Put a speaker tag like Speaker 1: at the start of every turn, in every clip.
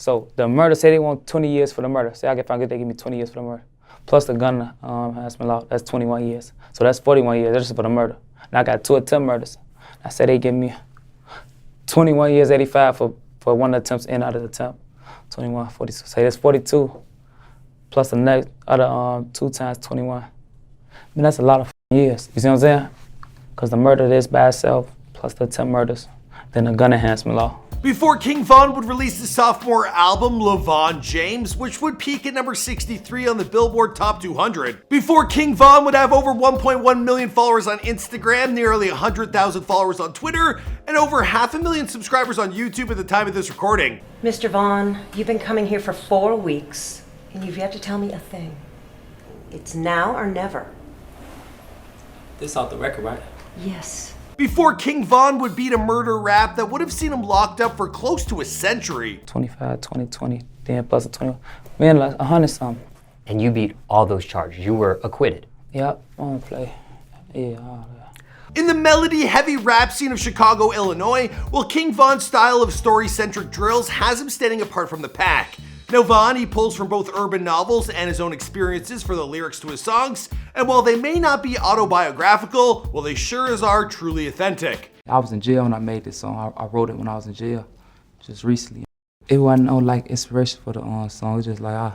Speaker 1: So the murder, say they want 20 years for the murder. Say I get found good, they give me 20 years for the murder. Plus the gun enhancement law, that's 21 years. So that's 41 years, that's just for the murder. Now I got 2 attempt murders. I said they give me 21 years, 85 for one attempts in out of the attempt. 21, 42, say that's 42. Plus the next other 2 times 21. I mean, that's a lot of years, you see what I'm saying? Because the murder is by itself, plus the attempt murders, then the gun enhancement law.
Speaker 2: Before King Von would release his sophomore album, LeVon James, which would peak at number 63 on the Billboard Top 200. Before King Von would have over 1.1 million followers on Instagram, nearly 100,000 followers on Twitter, and over 500,000 subscribers on YouTube at the time of this recording.
Speaker 3: Mr. Vaughn, you've been coming here for 4 weeks, and you've yet to tell me a thing. It's now or never.
Speaker 1: This off the record, right?
Speaker 3: Yes.
Speaker 2: Before King Von would beat a murder rap that would have seen him locked up for close to a century.
Speaker 1: 25, 20, 20, then plus a 21. Man, like 100 something.
Speaker 4: And you beat all those charges. You were acquitted.
Speaker 1: Yep, I don't play. Yeah, all that.
Speaker 2: In the melody-heavy rap scene of Chicago, Illinois, well, King Von's style of story-centric drills has him standing apart from the pack. Now Von, he pulls from both urban novels and his own experiences for the lyrics to his songs, and while they may not be autobiographical, well, they sure as are truly authentic.
Speaker 1: I was in jail when I made this song. I wrote it when I was in jail, just recently. It wasn't no like inspiration for the song. It was just like,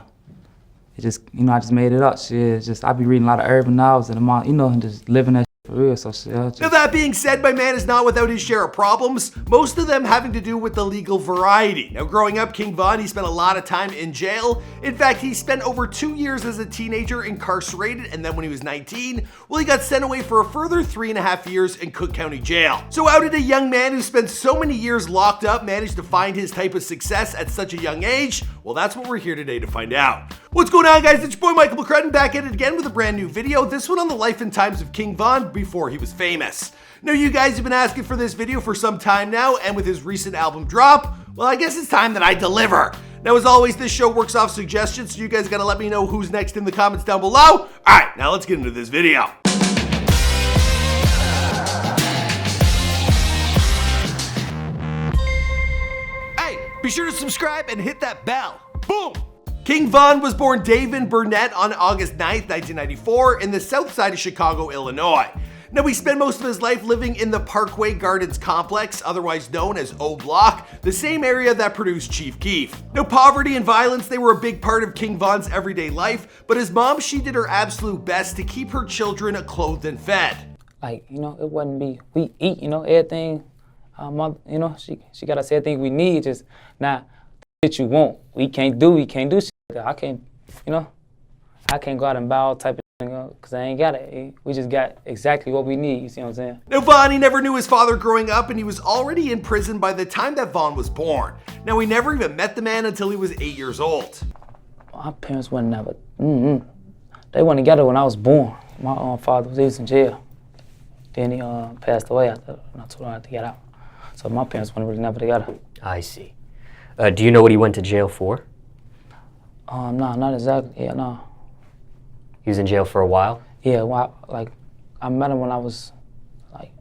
Speaker 1: it just, you know, I just made it up. Shit, it's just I be reading a lot of urban novels and you know, and just living that. For real, so just...
Speaker 2: Now that being said, my man is not without his share of problems, most of them having to do with the legal variety. Now growing up, King Von, he spent a lot of time in jail. In fact, he spent over 2 years as a teenager incarcerated, and then when he was 19, well, he got sent away for a further 3.5 years in Cook County Jail. So how did a young man who spent so many years locked up manage to find his type of success at such a young age? Well, that's what we're here today to find out. What's going on, guys? It's your boy Michael McCrudden back at it again with a brand new video. This one on the life and times of King Von before he was famous. Now, you guys have been asking for this video for some time now, and with his recent album drop, well, I guess it's time that I deliver. Now, as always, this show works off suggestions, so you guys gotta let me know who's next in the comments down below. All right, now let's get into this video. Hey, be sure to subscribe and hit that bell. Boom! King Von was born Dayvon Bennett on August 9th, 1994 in the south side of Chicago, Illinois. Now, he spent most of his life living in the Parkway Gardens complex, otherwise known as O Block, the same area that produced Chief Keef. Now, poverty and violence, they were a big part of King Von's everyday life, but his mom, she did her absolute best to keep her children clothed and fed.
Speaker 1: Like, you know, it wouldn't be, we eat, you know, everything, mother, you know, she got us everything we need, just, nah, the shit you want, we can't do shit. I can't, you know, I can't go out and buy all type of thing, because I ain't got it. We just got exactly what we need, you see what I'm saying?
Speaker 2: Now, Von, he never knew his father growing up, and he was already in prison by the time that Von was born. Now, he never even met the man until he was 8 years old.
Speaker 1: My parents were never, they weren't together when I was born. My father was in jail. Then he passed away after not too long after he got out. So my parents weren't really never together.
Speaker 4: I see. Do you know what he went to jail for?
Speaker 1: No, not exactly. Yeah, no.
Speaker 4: He was in jail for a while?
Speaker 1: Yeah, well, like, I met him when I was like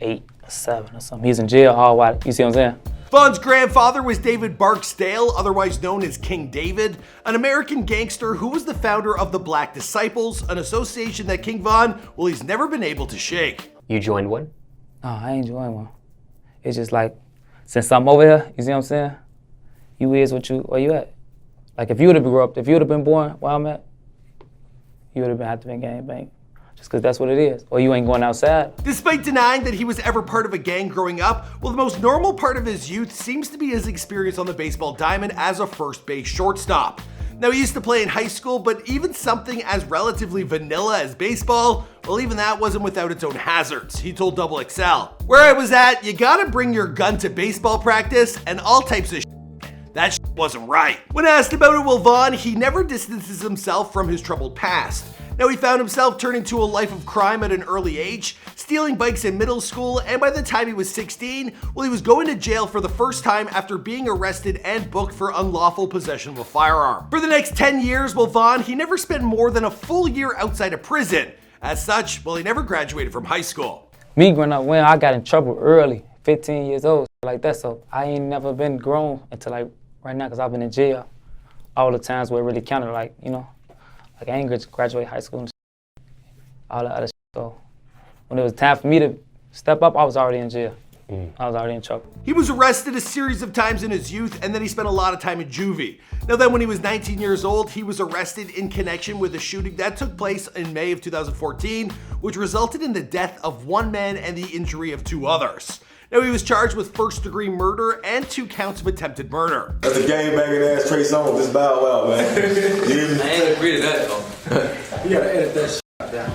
Speaker 1: 8 or 7 or something. He was in jail all while, you see what I'm saying?
Speaker 2: Von's grandfather was David Barksdale, otherwise known as King David, an American gangster who was the founder of the Black Disciples, an association that King Von, well, he's never been able to shake.
Speaker 4: You joined one?
Speaker 1: No, I ain't joined one. It's just like, since I'm over here, you see what I'm saying? You is where you at? Like, if you would have grew up, if you would have been born where I'm at, you would have had to be gangbang. Just because that's what it is. Or you ain't going outside.
Speaker 2: Despite denying that he was ever part of a gang growing up, well, the most normal part of his youth seems to be his experience on the baseball diamond as a first base shortstop. Now, he used to play in high school, but even something as relatively vanilla as baseball, well, even that wasn't without its own hazards, he told Double XL. Where I was at, you gotta bring your gun to baseball practice and all types of that wasn't right. When asked about it, well, Von, he never distances himself from his troubled past. Now, he found himself turning to a life of crime at an early age, stealing bikes in middle school, and by the time he was 16, well, he was going to jail for the first time after being arrested and booked for unlawful possession of a firearm. For the next 10 years, well, Von, he never spent more than a full year outside of prison. As such, well, he never graduated from high school.
Speaker 1: Me growing up, when I got in trouble early, 15 years old, like that, so I ain't never been grown until like right now, because I've been in jail all the times where it really counted, like, you know, like I ain't graduate high school and all that other shit. So when it was time for me to step up, I was already in jail. I was already in trouble.
Speaker 2: He was arrested a series of times in his youth, and then he spent a lot of time in juvie. Now then, when he was 19 years old, he was arrested in connection with a shooting that took place in May of 2014, which resulted in the death of one man and the injury of 2 others. Now, he was charged with first-degree murder and 2 counts of attempted murder.
Speaker 5: That's a gang-banging ass Trey Songz, this Bow Wow, man.
Speaker 6: I ain't agree to that, though. You gotta edit that shit down.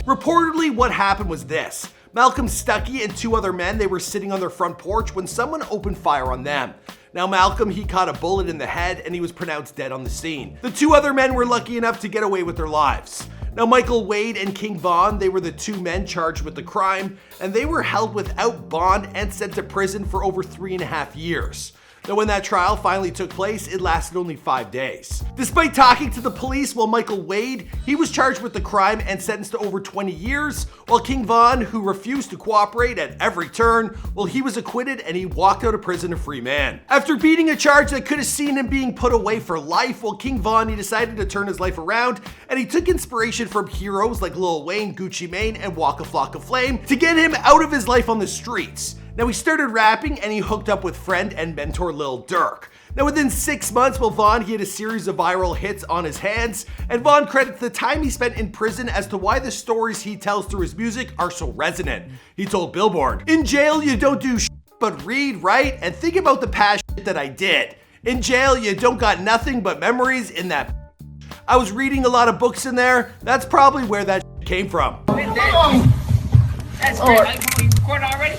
Speaker 2: Reportedly, what happened was this. Malcolm Stuckey and 2 other men, they were sitting on their front porch when someone opened fire on them. Now Malcolm, he caught a bullet in the head and he was pronounced dead on the scene. The 2 other men were lucky enough to get away with their lives. Now Michael Wade and King Von, they were the 2 men charged with the crime, and they were held without bond and sent to prison for over 3.5 years. Now, when that trial finally took place, it lasted only 5 days. Despite talking to the police, Michael Wade, he was charged with the crime and sentenced to over 20 years, while King Von, who refused to cooperate at every turn, he was acquitted and he walked out of prison a free man. After beating a charge that could have seen him being put away for life, King Von, he decided to turn his life around, and he took inspiration from heroes like Lil Wayne, Gucci Mane, and Waka Flocka Flame to get him out of his life on the streets. Now, he started rapping and he hooked up with friend and mentor Lil Durk. Now, within 6 months, Von, he had a series of viral hits on his hands, and Von credits the time he spent in prison as to why the stories he tells through his music are so resonant. He told Billboard, "In jail, you don't do shit but read, write, and think about the past shit that I did. In jail, you don't got nothing but memories in that. I was reading a lot of books in there. That's probably where that shit came from."
Speaker 7: That's great. Like, you recording already?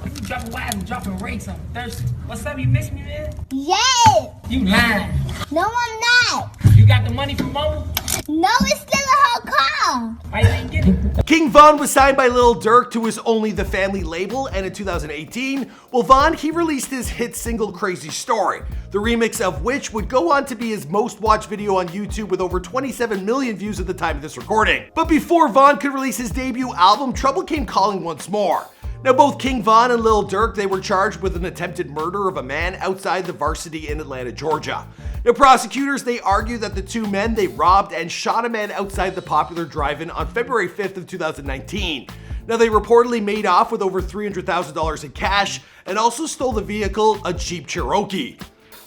Speaker 7: You dropping wives and dropping rates. I'm thirsty. What's up? You miss me, man?
Speaker 8: Yes!
Speaker 7: You lying.
Speaker 8: No, I'm not.
Speaker 7: You got the money from Mama?
Speaker 8: No, it's still a whole car.
Speaker 7: Why you ain't get it?
Speaker 2: King Von was signed by Lil Durk to his Only the Family label, and in 2018, Von, he released his hit single Crazy Story, the remix of which would go on to be his most watched video on YouTube with over 27 million views at the time of this recording. But before Von could release his debut album, trouble came calling once more. Now, both King Von and Lil Durk, they were charged with an attempted murder of a man outside the Varsity in Atlanta, Georgia. Now, prosecutors, they argue that the 2 men, they robbed and shot a man outside the popular drive-in on February 5th of 2019. Now, they reportedly made off with over $300,000 in cash and also stole the vehicle, a Jeep Cherokee.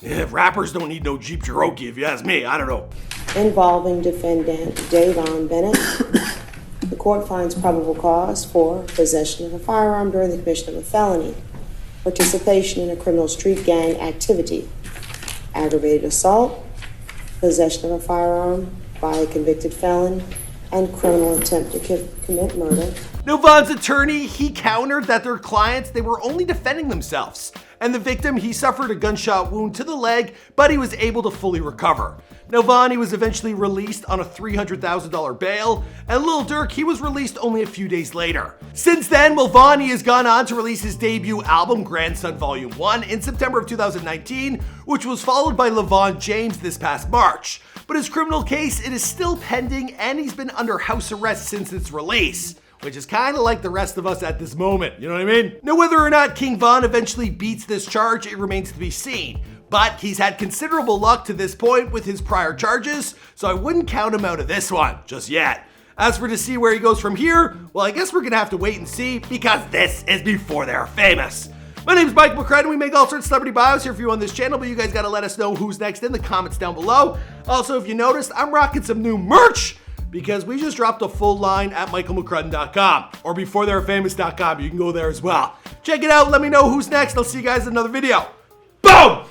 Speaker 2: Yeah, rappers don't need no Jeep Cherokee, if you ask me. I don't know.
Speaker 9: Involving defendant Dayvon Bennett. The court finds probable cause for possession of a firearm during the commission of a felony, participation in a criminal street gang activity, aggravated assault, possession of a firearm by a convicted felon, and criminal attempt to commit murder.
Speaker 2: Now, Von's attorney, he countered that their clients, they were only defending themselves, and the victim, he suffered a gunshot wound to the leg, but he was able to fully recover. Now, Von, he was eventually released on a $300,000 bail, and Lil Durk, he was released only a few days later. Since then, Von, he has gone on to release his debut album, Grandson Volume 1, in September of 2019, which was followed by LeVon James this past March. But his criminal case, it is still pending, and he's been under house arrest since its release, which is kind of like the rest of us at this moment, you know what I mean? Now, whether or not King Von eventually beats this charge, it remains to be seen. But he's had considerable luck to this point with his prior charges, so I wouldn't count him out of this one just yet. As for to see where he goes from here, well, I guess we're gonna have to wait and see, because this is Before They're Famous. My name's Mike McCrudden. We make all sorts of celebrity bios here for you on this channel, but you guys gotta let us know who's next in the comments down below. Also, if you noticed, I'm rocking some new merch, because we just dropped a full line at michaelmccrudden.com or BeforeTheyWereFamous.com. You can go there as well. Check it out. Let me know who's next. I'll see you guys in another video. Boom!